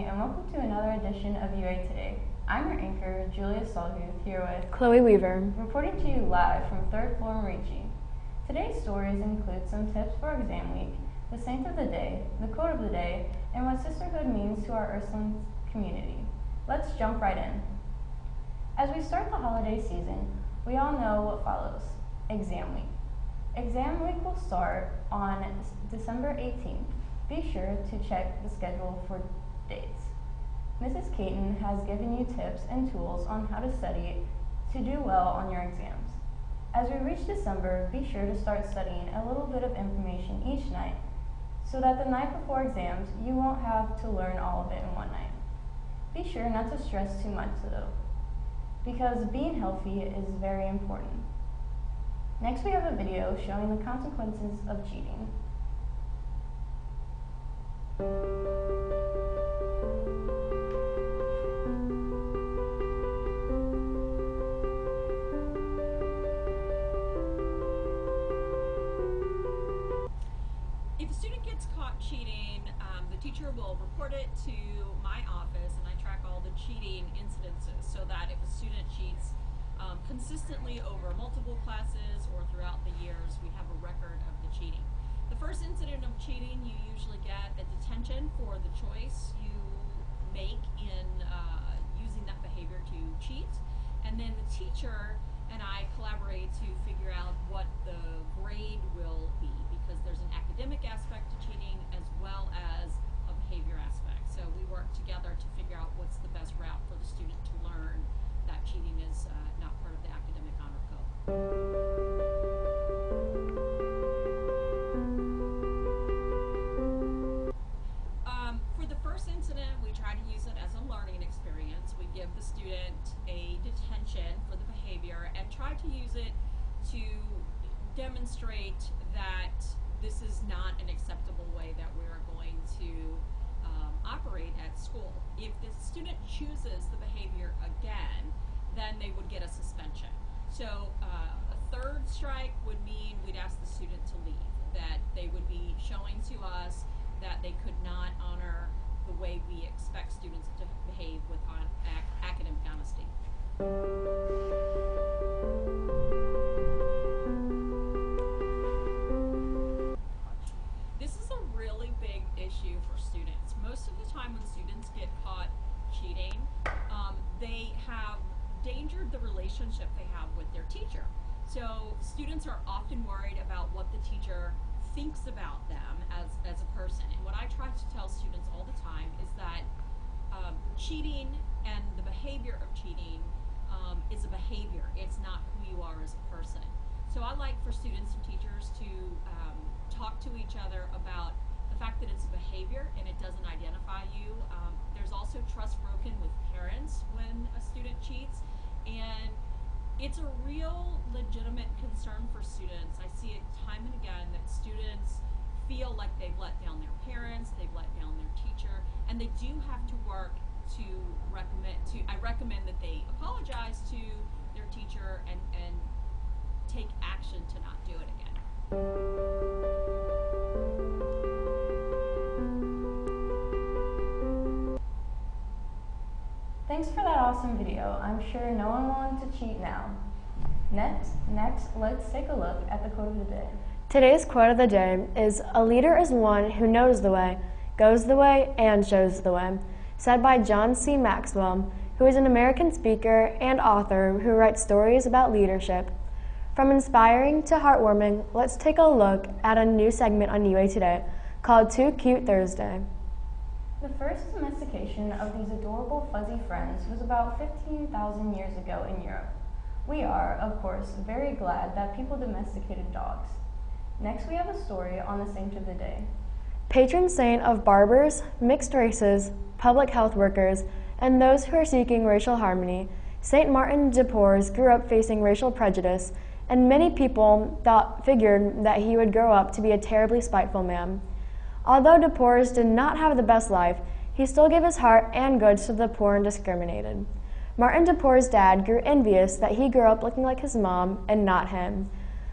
and welcome to another edition of UA Today. I'm your anchor, Julia Solhuth, here with Chloe Weaver, reporting to you live from 3rd floor Marici. Today's stories include some tips for exam week, the saint of the day, the quote of the day, and what sisterhood means to our Ursuline community. Let's jump right in. As we start the holiday season, we all know what follows: exam week. Exam week will start on December 18th. Be sure to check the schedule for dates. Mrs. Caton has given you tips and tools on how to study to do well on your exams. As we reach December, be sure to start studying a little bit of information each night so that the night before exams, you won't have to learn all of it in one night. Be sure not to stress too much though, because being healthy is very important. Next, we have a video showing the consequences of cheating. If a student gets caught cheating, the teacher will report it to my office, and I track all the cheating incidences so that if a student cheats consistently over multiple classes or throughout the years, we have a record of the cheating. The first incident of cheating, you usually get a detention for the choice you make in using that behavior to cheat, and then the teacher and I collaborate to figure out what the grade will be, because there's an academic aspect to cheating as well as a behavior aspect. So we work together to figure out what's the best route for the student to learn that cheating is not part of the academic honor code. For the first incident, we try to use it as a learning experience. We give the student a detention for the behavior and try to use it to demonstrate that this is not an acceptable way that we're going to operate at school. If the student chooses the behavior again, then they would get a suspension. So a third strike would mean we'd ask the student to leave, that they would be showing to us that they could not honor the way we expect students to behave with academic honesty. This is a really big issue for students. Most of the time when students get caught cheating, they have endangered the relationship they have with their teacher. So students are often worried about what the teacher thinks about them as a person. And what I try to tell students all the time is that cheating and the behavior of cheating is a behavior. It's not who you are as a person. So I like for students and teachers to talk to each other about the fact that it's a behavior and it doesn't identify you. There's also trust broken with parents when a student cheats, and it's a real legitimate concern for students. I see it time and again that students feel like they've let down their parents, they've let down their teacher, and they do have to work to I recommend that they apologize to their teacher and take action to not do it again. Thanks for that awesome video. I'm sure no one wanted to cheat now. Next, let's take a look at the quote of the day. Today's quote of the day is, "A leader is one who knows the way, goes the way, and shows the way," said by John C. Maxwell, who is an American speaker and author who writes stories about leadership. From inspiring to heartwarming, let's take a look at a new segment on UA Today called Too Cute Thursday. The first domestication of these adorable fuzzy friends was about 15,000 years ago in Europe. We are, of course, very glad that people domesticated dogs. Next, we have a story on the saint of the day. Patron saint of barbers, mixed races, public health workers, and those who are seeking racial harmony, St. Martin de Porres grew up facing racial prejudice, and many people figured that he would grow up to be a terribly spiteful man. Although de Porres did not have the best life, he still gave his heart and goods to the poor and discriminated. Martin de Porres' dad grew envious that he grew up looking like his mom and not him.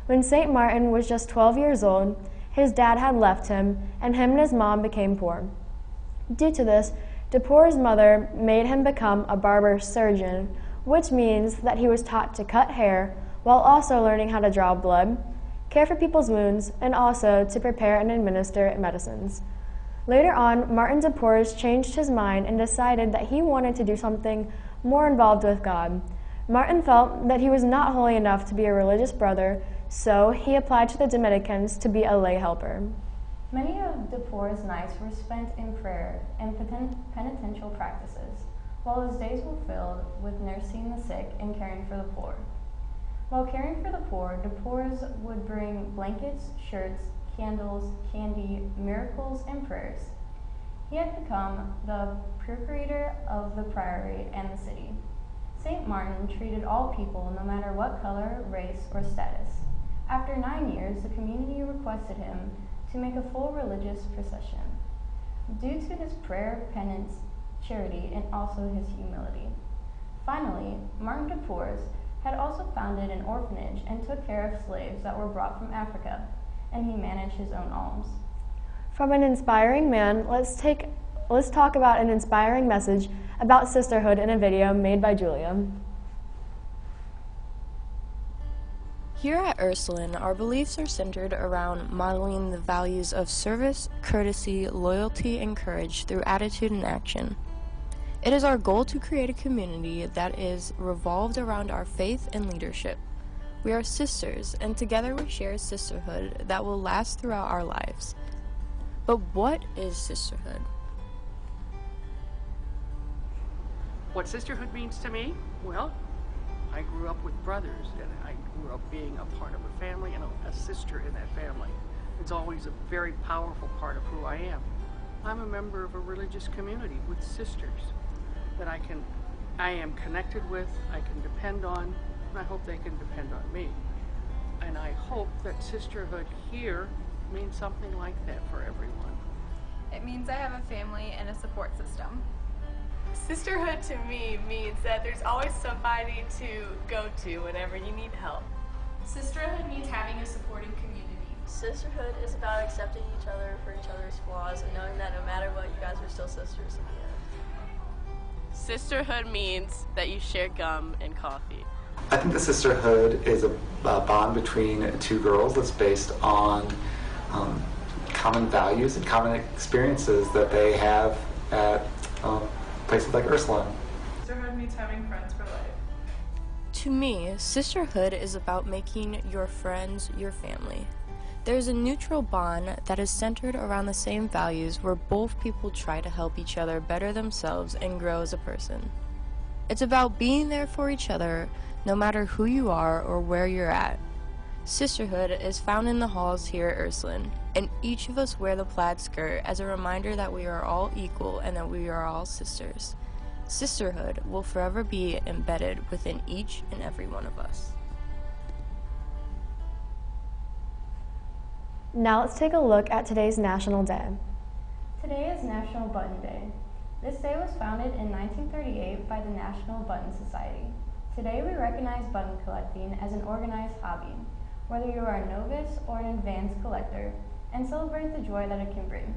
When St. Martin was just 12 years old, his dad had left him, and him and his mom became poor. Due to this, DePore's mother made him become a barber surgeon, which means that he was taught to cut hair while also learning how to draw blood, care for people's wounds, and also to prepare and administer medicines. Later on, Martin DePores changed his mind and decided that he wanted to do something more involved with God. Martin felt that he was not holy enough to be a religious brother, so he applied to the Dominicans to be a lay helper. Many of DePore's nights were spent in prayer and penitential practices, while his days were filled with nursing the sick and caring for the poor. While caring for the poor, DePores would bring blankets, shirts, candles, candy, miracles, and prayers. He had become the procurator of the priory and the city. St. Martin treated all people no matter what color, race, or status. After 9 years, the community requested him to make a full religious procession, due to his prayer, penance, charity, and also his humility. Finally, Martin DePores had also founded an orphanage and took care of slaves that were brought from Africa, and he managed his own alms. From an inspiring man, let's talk about an inspiring message about sisterhood in a video made by Julia. Here at Ursuline, our beliefs are centered around modeling the values of service, courtesy, loyalty, and courage through attitude and action. It is our goal to create a community that is revolved around our faith and leadership. We are sisters, and together we share a sisterhood that will last throughout our lives. But what is sisterhood? What sisterhood means to me? Well, I grew up with brothers, and I grew up being a part of a family and a sister in that family. It's always a very powerful part of who I am. I'm a member of a religious community with sisters that I am connected with, I can depend on, and I hope they can depend on me. And I hope that sisterhood here means something like that for everyone. It means I have a family and a support system. Sisterhood to me means that there's always somebody to go to whenever you need help. Sisterhood means having a supporting community. Sisterhood is about accepting each other for each other's flaws and knowing that no matter what, you guys are still sisters in the end. Sisterhood means that you share gum and coffee. I think the sisterhood is a bond between two girls that's based on common values and common experiences that they have at places like Ursuline. Sisterhood means having friends for life. To me, sisterhood is about making your friends your family. There's a neutral bond that is centered around the same values where both people try to help each other better themselves and grow as a person. It's about being there for each other no matter who you are or where you're at. Sisterhood is found in the halls here at Ursuline, and each of us wear the plaid skirt as a reminder that we are all equal and that we are all sisters. Sisterhood will forever be embedded within each and every one of us. Now let's take a look at today's National Day. Today is National Button Day. This day was founded in 1938 by the National Button Society. Today we recognize button collecting as an organized hobby, whether you are a novice or an advanced collector, and celebrate the joy that it can bring.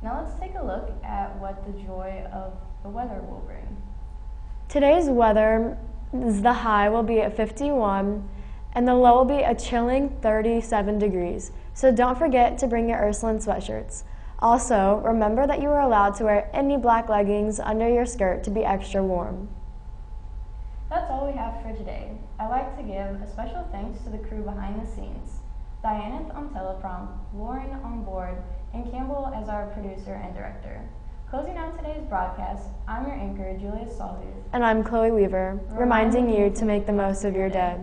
Now let's take a look at what the joy of the weather will bring. Today's weather, the high will be at 51 and the low will be a chilling 37 degrees. So don't forget to bring your Ursuline sweatshirts. Also, remember that you are allowed to wear any black leggings under your skirt to be extra warm. That's all we have for today. I'd like to give a special thanks to the crew behind the scenes. Diana on teleprompt, Lauren on board, and Campbell as our producer and director. Closing out today's broadcast, I'm your anchor, Julia Sawhuth. And I'm Chloe Weaver, reminding you to make the most of your day.